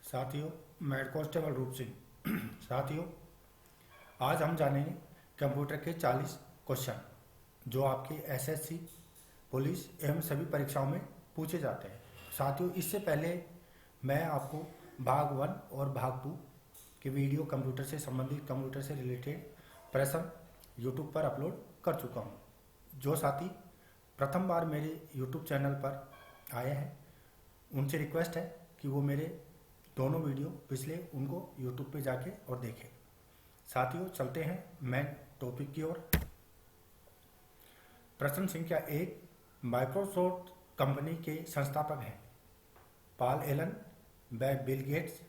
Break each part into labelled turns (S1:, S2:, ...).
S1: साथियों, मैं head constable रूप सिंह। साथियों, आज हम जानेंगे कंप्यूटर के 40 क्वेश्चन जो आपके एसएससी, पुलिस एवं सभी परीक्षाओं में पूछे जाते हैं। साथियों, इससे पहले मैं आपको भाग 1 और भाग 2 के वीडियो कंप्यूटर से संबंधित, कंप्यूटर से रिलेटेड प्रश्न यूट्यूब पर अपलोड कर चुका हूँ। जो साथी प्रथम बार मेरे यूट्यूब चैनल पर आए हैं, उनसे रिक्वेस्ट है कि वो मेरे दोनों वीडियो पिछले उनको यूट्यूब पे जाके और देखें। साथियों, चलते हैं मेन टॉपिक की ओर। प्रश्न संख्या 1, माइक्रोसॉफ्ट कंपनी के संस्थापक हैं पॉल एलन, व बिल गेट्स,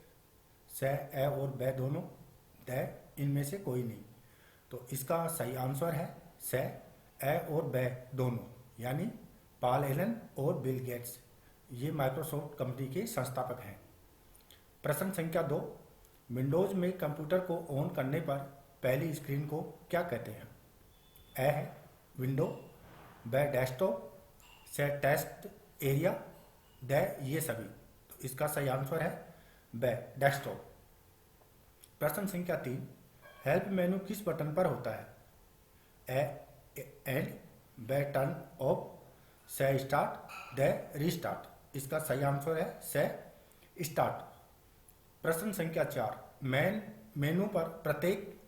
S1: स ए और ब दोनों, द इनमें से कोई नहीं। तो इसका सही आंसर है स ए और ब दोनों, यानी पॉल एलन और बिल गेट्स। ये माइक्रोसॉफ्ट कंपनी के संस्थापक हैं। प्रश्न संख्या 2, विंडोज में कंप्यूटर को ऑन करने पर पहली स्क्रीन को क्या कहते हैं? ए है विंडो, ब डेस्कटॉप, से टेस्ट एरिया, द ये सभी। तो इसका सही आंसर है ब डेस्कटॉप। प्रश्न संख्या 3, हेल्प मेनू किस बटन पर होता है? ए एंड, ब टर्न ऑफ, से स्टार्ट, द रीस्टार्ट। इसका सही आंसर है से स्टार्ट। प्रश्न संख्या 4, मेनू पर प्रत्येक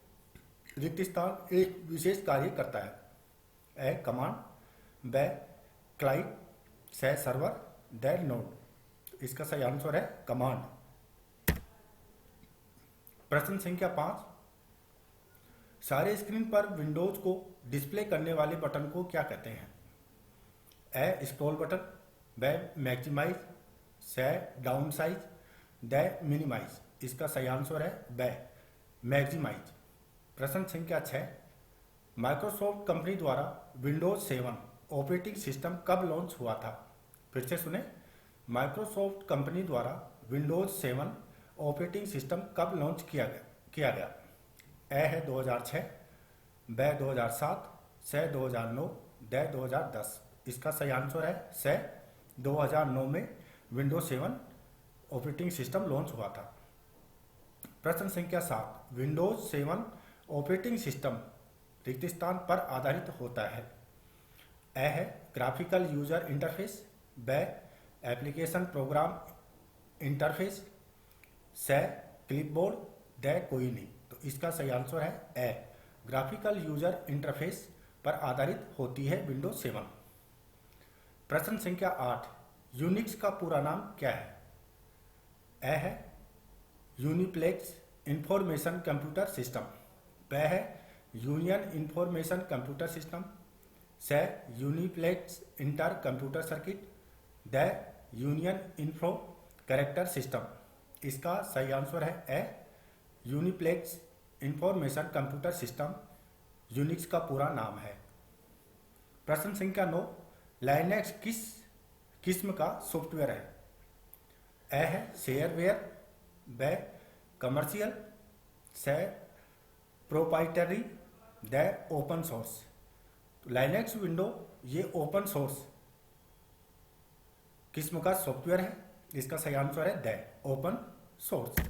S1: रिक्त स्थान एक विशेष कार्य करता है। ए कमांड, ब क्लाइंट, से सर्वर, द नोड। इसका सही आंसर है कमांड। प्रश्न संख्या 5, सारे स्क्रीन पर विंडोज को डिस्प्ले करने वाले बटन को क्या कहते हैं? ए स्क्रॉल बटन, ब मैक्सिमाइज, से डाउन साइज, द मिनिमाइज। इसका सही आंसर है ब मैक्सिमाइज। प्रश्न संख्या 6, माइक्रोसॉफ्ट कंपनी द्वारा विंडोज 7 ऑपरेटिंग सिस्टम कब लॉन्च हुआ था? फिर से सुने, माइक्रोसॉफ्ट कंपनी द्वारा विंडोज 7 ऑपरेटिंग सिस्टम कब लॉन्च किया गया? ए है 2006, ब 2007, से 2009, द 2010। इसका सही आंसर है से 2009 में विंडोज 7 ऑपरेटिंग सिस्टम लॉन्च हुआ था। प्रश्न संख्या 7, विंडोज 7 ऑपरेटिंग सिस्टम रिक्त स्थान पर आधारित होता है। ए है ग्राफिकल यूजर इंटरफेस, ब एप्लीकेशन प्रोग्राम इंटरफेस, से क्लिपबोर्ड, द कोई नहीं। तो इसका सही आंसर है ए ग्राफिकल यूजर इंटरफेस पर आधारित होती है विंडोज 7। प्रश्न संख्या 8, यूनिक्स का पूरा नाम क्या है? ए है यूनिप्लेक्स इंफॉर्मेशन कंप्यूटर सिस्टम, ब है union information computer system, C uniplex inter computer circuit, D union info character system. इसका सही आंसर है A uniplex information computer system Unix का पूरा नाम है। प्रश्न संख्या 9, लाइनेक्स किस किस्म का सॉफ्टवेयर है? ए है शेयरवेयर, ब कमर्शियल, से proprietary, the open source. Linux window ये ओपन सोर्स किस्म का सॉफ्टवेयर है। इसका सही आंसर है द ओपन सोर्स।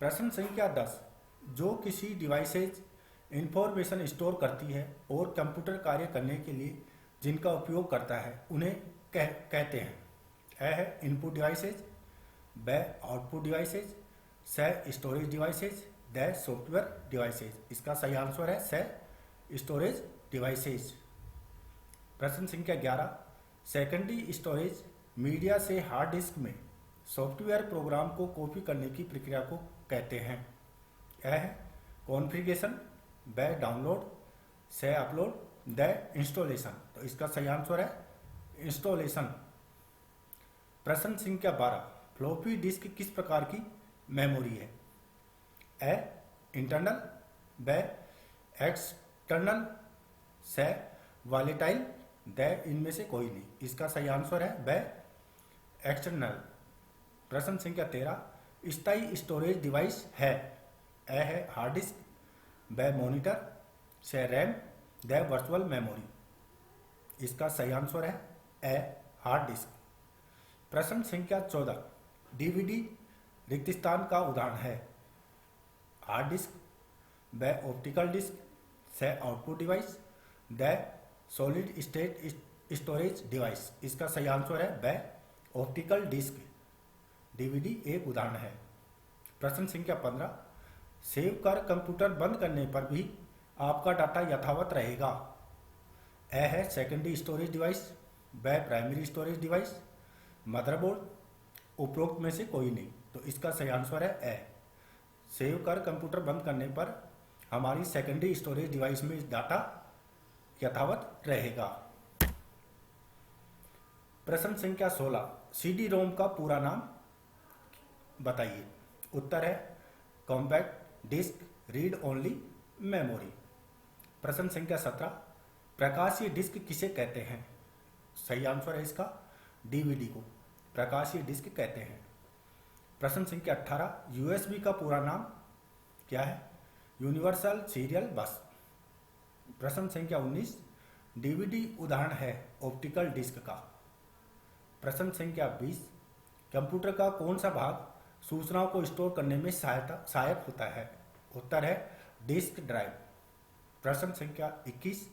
S1: प्रश्न संख्या 10, जो किसी डिवाइसेज इंफॉर्मेशन स्टोर करती है और कंप्यूटर कार्य करने के लिए जिनका उपयोग करता है उन्हें कहते हैं? ए है इनपुट डिवाइसेज, ब आउटपुट डिवाइसेज, से storage devices, the software devices. इसका सही आंसर है से स्टोरेज डिवाइसेज। प्रश्न संख्या 11, सेकेंडरी स्टोरेज मीडिया से हार्ड डिस्क में सॉफ्टवेयर प्रोग्राम को कॉपी करने की प्रक्रिया को कहते हैं? ए है कॉन्फ़िगरेशन, ब डाउनलोड, से अपलोड, द इंस्टॉलेशन। तो इसका सही आंसर है इंस्टॉलेशन। प्रश्न संख्या 12, फ्लॉपी डिस्क किस प्रकार की मेमोरी है? ए इंटरनल, ब एक्सटर्नल, से वॉलेटाइल, द इनमें से कोई नहीं। इसका सही आंसर है ब एक्सटर्नल। प्रश्न संख्या 13, स्थायी स्टोरेज डिवाइस है? ए है हार्ड डिस्क, ब मॉनिटर, से रैम, द वर्चुअल मेमोरी। इसका सही आंसर है ए हार्ड डिस्क। प्रश्न संख्या 14, डीवीडी रिक्त स्थान का उदाहरण है। हार्ड डिस्क व ऑप्टिकल डिस्क से output device the solid state storage device. इसका सही आंसर है व ऑप्टिकल डिस्क। डीवीडी एक उदाहरण है। प्रश्न संख्या 15, सेव कर कंप्यूटर बंद करने पर भी आपका डाटा यथावत रहेगा। ए है सेकेंडरी स्टोरेज डिवाइस, ब प्राइमरी स्टोरेज डिवाइस, मदरबोर्ड, उपरोक्त में से कोई नहीं। तो इसका सही आंसर है ए। सेव कर कंप्यूटर बंद करने पर हमारी सेकेंडरी स्टोरेज डिवाइस में डाटा यथावत रहेगा। प्रश्न संख्या 16, सीडी रोम का पूरा नाम बताइए। उत्तर है compact disc read only memory. प्रश्न संख्या 17, प्रकाशीय डिस्क किसे कहते हैं? सही आंसर है इसका डीवीडी को प्रकाशीय डिस्क कहते हैं। प्रश्न संख्या 18, यूएसबी का पूरा नाम क्या है? यूनिवर्सल सीरियल बस। प्रश्न संख्या 19, डीवीडी उदाहरण है ऑप्टिकल डिस्क का। प्रश्न संख्या 20, कंप्यूटर का कौन सा भाग सूचनाओं को स्टोर करने में सहायक होता है? उत्तर है डिस्क ड्राइव। प्रश्न संख्या 21,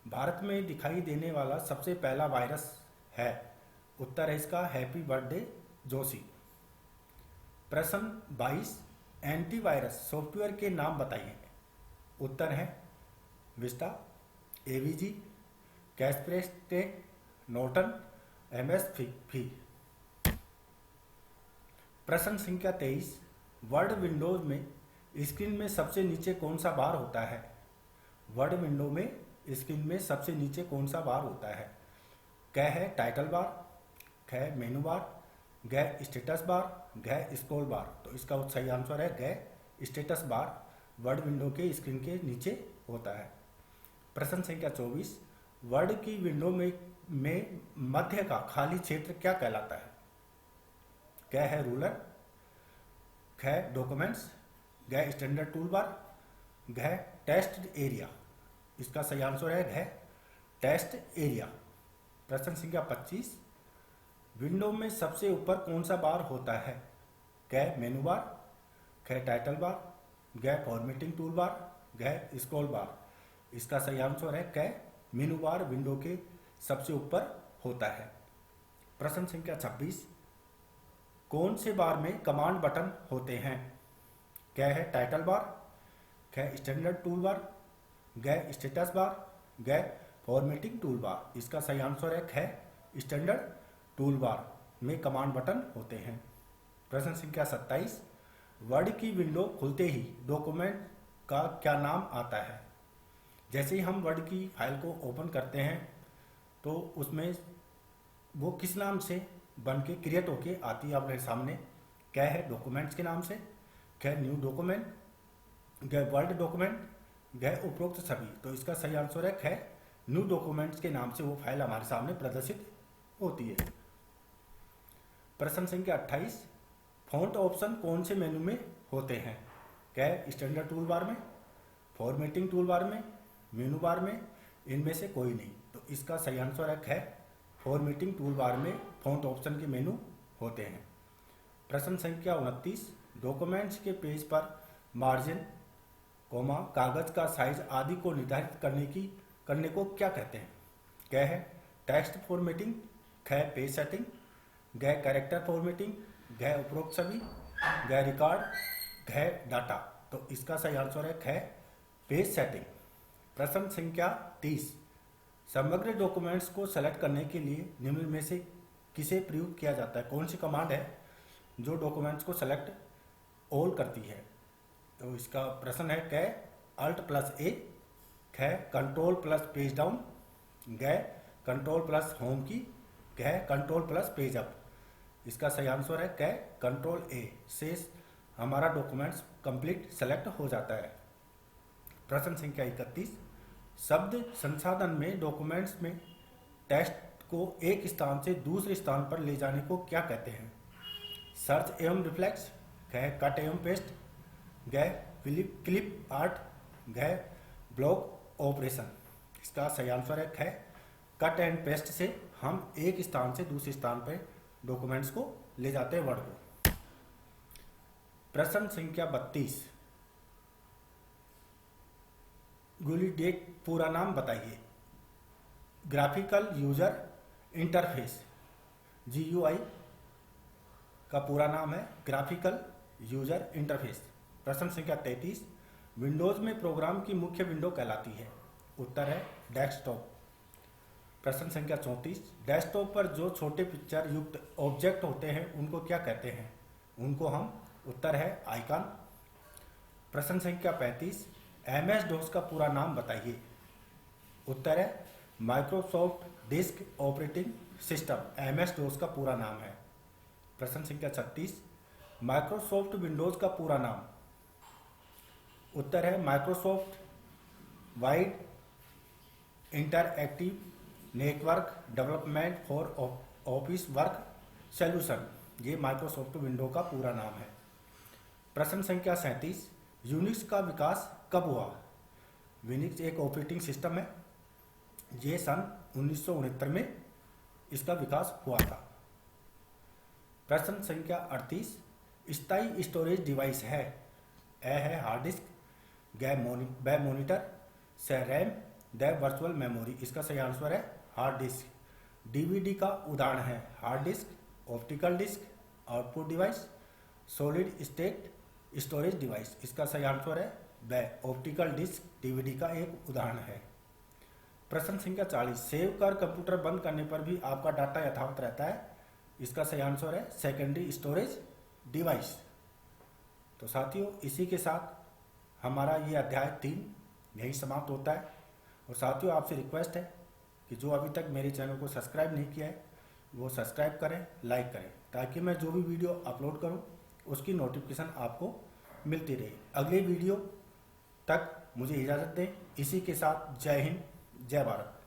S1: भारत में दिखाई देने वाला सबसे पहला वायरस है? उत्तर है इसका हैप्पी बर्थडे जोशी। प्रश्न 22, एंटीवायरस सॉफ्टवेयर के नाम बताइए। उत्तर है विस्टा, एवीजी, कैस्परेस्टेक, नॉर्टन, एमएस-FI। प्रश्न संख्या 23, वर्ड विंडोज में स्क्रीन में सबसे नीचे कौन सा बार होता है? वर्ड विंडो में स्क्रीन में सबसे नीचे कौन सा बार होता है? क है टाइटल बार, ख मेनू बार, ग स्टेटस बार, घ स्क्रॉल बार। तो इसका सही आंसर है ग स्टेटस बार वर्ड विंडो के स्क्रीन के नीचे होता है। प्रश्न संख्या 24, वर्ड की विंडो में मध्य का खाली क्षेत्र क्या कहलाता है? क है रूलर, ख डॉक्यूमेंट्स, घ स्टैंडर्ड टूल बार, घ टेस्ट एरिया। इसका सही आंसर है घ टेस्ट एरिया। प्रश्न संख्या 25, विंडो में सबसे ऊपर कौन सा बार होता है? क मेनू बार, ख टाइटल बार, घ फॉर्मेटिंग टूल बार, घ स्क्रॉल बार। इसका सही आंसर है क मेनू बार विंडो के सबसे ऊपर होता है। प्रश्न संख्या 26, कौन से बार में कमांड बटन होते हैं? क है टाइटल बार, ख स्टैंडर्ड टूल बार, घ स्टेटस बार, घ फॉर्मेटिंग टूल बार। इसका सही आंसर है ख स्टैंडर्ड टूल बार में कमांड बटन होते हैं। प्रश्न संख्या 27, वर्ड की विंडो खुलते ही डॉक्यूमेंट का क्या नाम आता है? जैसे ही हम वर्ड की फाइल को ओपन करते हैं तो उसमें वो किस नाम से बन के क्रिएट होके आती है अपने सामने? क्या है डॉक्यूमेंट्स के नाम से, क्या न्यू डॉक्यूमेंट, क्या वर्ड डॉक्यूमेंट, गए उपरोक्त सभी। तो इसका सही आंसर है न्यू डॉक्यूमेंट्स के नाम से वो फाइल हमारे सामने प्रदर्शित होती है। प्रश्न संख्या 28, फॉन्ट ऑप्शन कौन से मेनू में होते हैं? क्या स्टैंडर्ड टूल बार में, फॉर्मेटिंग टूल बार में, मेनू बार में, इनमें से कोई नहीं। तो इसका सही आंसर है फॉर्मेटिंग टूल बार में फॉन्ट ऑप्शन के मेनू होते हैं। प्रश्न संख्या 29, डॉक्यूमेंट्स के पेज पर मार्जिन, कोमा, कागज का साइज आदि को निर्धारित करने को क्या कहते हैं? क्या है टेक्स्ट फॉर्मेटिंग, ख पेज सेटिंग, ग कैरेक्टर फॉर्मेटिंग, घ उपरोक्त सभी, घ रिकॉर्ड, घ डाटा। तो इसका सही आंसर है ख पेज सेटिंग। प्रश्न संख्या 30, समग्र डॉक्यूमेंट्स को सेलेक्ट करने के लिए निम्न में से किसे प्रयोग किया जाता है? कौन सी कमांड है जो डॉक्यूमेंट्स को सेलेक्ट ऑल करती है? तो इसका प्रश्न है क Alt+A, ख कंट्रोल प्लस पेज डाउन, ग कंट्रोल प्लस होम की, घ कंट्रोल प्लस पेज अप। इसका सही आंसर है क कंट्रोल-A से हमारा डॉक्यूमेंट्स कंप्लीट सेलेक्ट हो जाता है। प्रश्न संख्या 31, शब्द संसाधन में डॉक्यूमेंट्स में टेक्स्ट को एक स्थान से दूसरे स्थान पर ले जाने को क्या कहते हैं? सर्च एवं रिफ्लेक्स, ख कट एवं पेस्ट, घ क्लिप आर्ट, घ ब्लॉक ऑपरेशन। इसका सही आंसर है ख कट एंड पेस्ट से हम एक स्थान से दूसरे स्थान पर डॉक्यूमेंट्स को ले जाते हैं वर्ड को। प्रश्न संख्या 32, गुलीडेक पूरा नाम बताइए। ग्राफिकल यूजर इंटरफेस, GUI का पूरा नाम है ग्राफिकल यूजर इंटरफेस। प्रश्न संख्या 33, विंडोज में प्रोग्राम की मुख्य विंडो कहलाती है। उत्तर है डेस्कटॉप। प्रश्न संख्या 34, डेस्कटॉप पर जो छोटे पिक्चर युक्त ऑब्जेक्ट होते हैं उनको क्या कहते हैं? उनको हम, उत्तर है आइकन। प्रश्न संख्या 35, MS DOS का पूरा नाम बताइए। उत्तर है Microsoft disk operating system, MS DOS का पूरा नाम है। प्रश्न संख्या 36, माइक्रोसॉफ्ट विंडोज का पूरा नाम। उत्तर है Microsoft wide interactive network development for office work solution, ये माइक्रोसॉफ्ट विंडो का पूरा नाम है। प्रश्न संख्या 37, यूनिक्स का विकास कब हुआ? यूनिक्स एक ऑपरेटिंग सिस्टम है, ये सन 1969 में इसका विकास हुआ था। प्रश्न संख्या 38, स्थायी स्टोरेज डिवाइस है। ए है हार्ड डिस्क, बै मॉनिटर, से रैम, द वर्चुअल मेमोरी, इसका सही आंसर है हार्ड डिस्क। DVD का उदाहरण है hard disk, optical disc, output device, solid state storage device, इसका सही आंसर है बै। ऑप्टिकल डिस्क DVD का एक उदाहरण है। प्रश्न संख्या 40, सेव कर कंप्यूटर बंद करने पर भी आपका डाटा यथावत रहता है। इसका सही आंसर है सेकेंडरी स्टोरेज डिवाइस। तो साथियों, इसी के साथ हमारा ये अध्याय 3 यहीं समाप्त होता है। और साथियों, आपसे रिक्वेस्ट है कि जो अभी तक मेरे चैनल को सब्सक्राइब नहीं किया है वो सब्सक्राइब करें, लाइक करें, ताकि मैं जो भी वीडियो अपलोड करूं उसकी नोटिफिकेशन आपको मिलती रहे। अगले वीडियो तक मुझे इजाज़त दें। इसी के साथ जय हिंद, जय भारत।